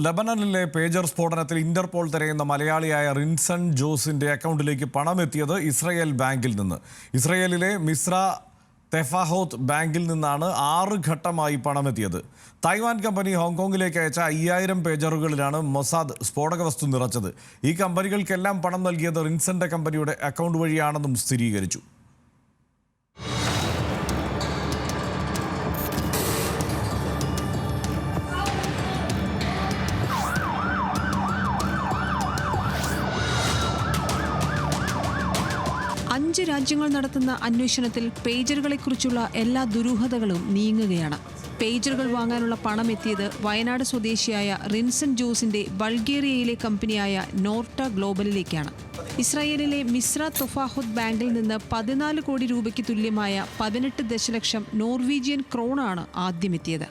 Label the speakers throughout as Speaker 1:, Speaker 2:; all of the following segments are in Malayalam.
Speaker 1: ലബനനിലെ പേജർ സ്ഫോടനത്തിൽ ഇന്റർപോൾ തിരയുന്ന മലയാളിയായ റിൻസൺ ജോസിന്റെ അക്കൗണ്ടിലേക്ക് പണമെത്തിയത് ഇസ്രയേൽ ബാങ്കിൽ നിന്ന്. ഇസ്രയേലിലെ മിസ്ര തെഫാഹോത്ത് ബാങ്കിൽ നിന്നാണ് 6 ഘട്ടമായി പണമെത്തിയത്. തായ്വാൻ കമ്പനി ഹോങ്കോങ്ങിലേക്ക് അയച്ച 5000 പേജറുകളിലാണ് മൊസാദ് സ്ഫോടക വസ്തു നിറച്ചത്. ഈ കമ്പനികൾക്കെല്ലാം പണം നൽകിയത് റിൻസന്റെ കമ്പനിയുടെ അക്കൗണ്ട് വഴിയാണെന്നും സ്ഥിരീകരിച്ചു.
Speaker 2: അഞ്ച് രാജ്യങ്ങൾ നടത്തുന്ന അന്വേഷണത്തിൽ പേജറുകളെക്കുറിച്ചുള്ള എല്ലാ ദുരൂഹതകളും നീങ്ങുകയാണ്. പേജറുകൾ വാങ്ങാനുള്ള പണം എത്തിയത് വയനാട് സ്വദേശിയായ റിൻസൺ ജോസിന്റെ ബൾഗേറിയയിലെ കമ്പനിയായ നോർട്ട ഗ്ലോബലിലേക്കാണ്. ഇസ്രായേലിലെ മിസ്ര തൊഫാഹുദ് ബാങ്കിൽ നിന്ന് 14 കോടി രൂപയ്ക്ക് തുല്യമായ 18 ദശലക്ഷം നോർവീജിയൻ ക്രോണാണ് ആദ്യമെത്തിയത്.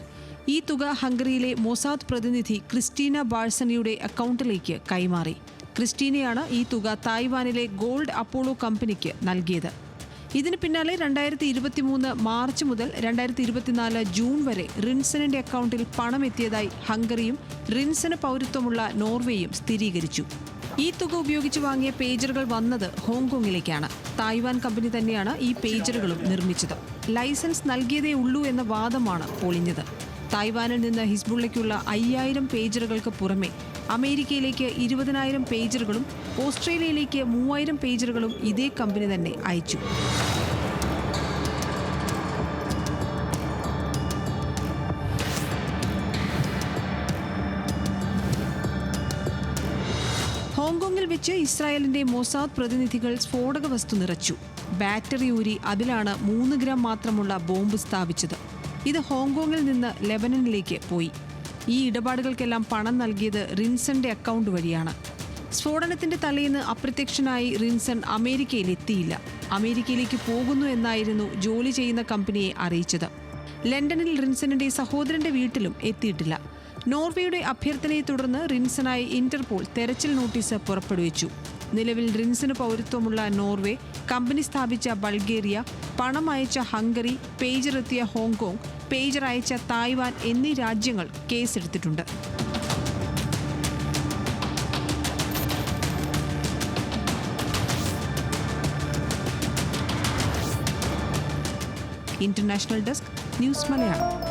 Speaker 2: ഈ തുക ഹംഗറിയിലെ മൊസാദ് പ്രതിനിധി ക്രിസ്റ്റീന ബാഴ്സണിയുടെ അക്കൗണ്ടിലേക്ക് കൈമാറി. ക്രിസ്റ്റീനയാണ് ഈ തുക തായ്വാനിലെ ഗോൾഡ് അപ്പോളോ കമ്പനിക്ക് നൽകിയത്. ഇതിന് പിന്നാലെ 2023 മാർച്ച് മുതൽ 2024 ജൂൺ വരെ റിൻസണിന്റെ അക്കൗണ്ടിൽ പണം എത്തിയതായി ഹംഗറിയും റിൻസന് പൗരത്വമുള്ള നോർവേയും സ്ഥിരീകരിച്ചു. ഈ തുക ഉപയോഗിച്ച് വാങ്ങിയ പേജറുകൾ വന്നത് ഹോങ്കോങ്ങിലേക്കാണ്. തായ്വാൻ കമ്പനി തന്നെയാണ് ഈ പേജറുകളും നിർമ്മിച്ചത്. ലൈസൻസ് നൽകിയതേ ഉള്ളൂ എന്ന വാദമാണ് പൊളിഞ്ഞത്. തായ്വാനിൽ നിന്ന് ഹിസ്ബുള്ളയ്ക്കുള്ള 5000 പേജറുകൾക്ക് പുറമെ അമേരിക്കയിലേക്ക് 20,000 പേജറുകളും ഓസ്ട്രേലിയയിലേക്ക് 3000 പേജറുകളും ഇതേ കമ്പനി തന്നെ അയച്ചു. ഹോങ്കോങ്ങിൽ വെച്ച് ഇസ്രായേലിന്റെ മൊസാദ് പ്രതിനിധികൾ സ്ഫോടക വസ്തു നിറച്ചു. ബാറ്ററി ഊരി അതിലാണ് 3 ഗ്രാം മാത്രമുള്ള ബോംബ് സ്ഥാപിച്ചത്. ഇത് ഹോങ്കോങ്ങിൽ നിന്ന് ലെബനനിലേക്ക് പോയി. ഈ ഇടപാടുകൾക്കെല്ലാം പണം നൽകിയത് റിൻസന്റെ അക്കൗണ്ട് വഴിയാണ്. സ്ഫോടനത്തിന്റെ തലേന്ന് അപ്രത്യക്ഷനായി റിൻസൺ അമേരിക്കയിൽ എത്തിയില്ല. അമേരിക്കയിലേക്ക് പോകുന്നു എന്നായിരുന്നു ജോലി ചെയ്യുന്ന കമ്പനിയെ അറിയിച്ചത്. ലണ്ടനിൽ റിൻസണിന്റെ സഹോദരന്റെ വീട്ടിലും എത്തിയിട്ടില്ല. നോർവേയുടെ അഭ്യർത്ഥനയെ തുടർന്ന് റിൻസനായി ഇന്റർപോൾ തെരച്ചിൽ നോട്ടീസ് പുറപ്പെടുവിച്ചു. നിലവിൽ റിൻസന് പൗരത്വമുള്ള നോർവേ, കമ്പനി സ്ഥാപിച്ച ബൾഗേറിയ, പണം അയച്ച ഹംഗറി, പേജർ എത്തിയ ഹോങ്കോങ്, പേജർ അയച്ച തായ്വാൻ എന്നീ രാജ്യങ്ങൾ കേസെടുത്തിട്ടുണ്ട്. International desk, news Malayalam.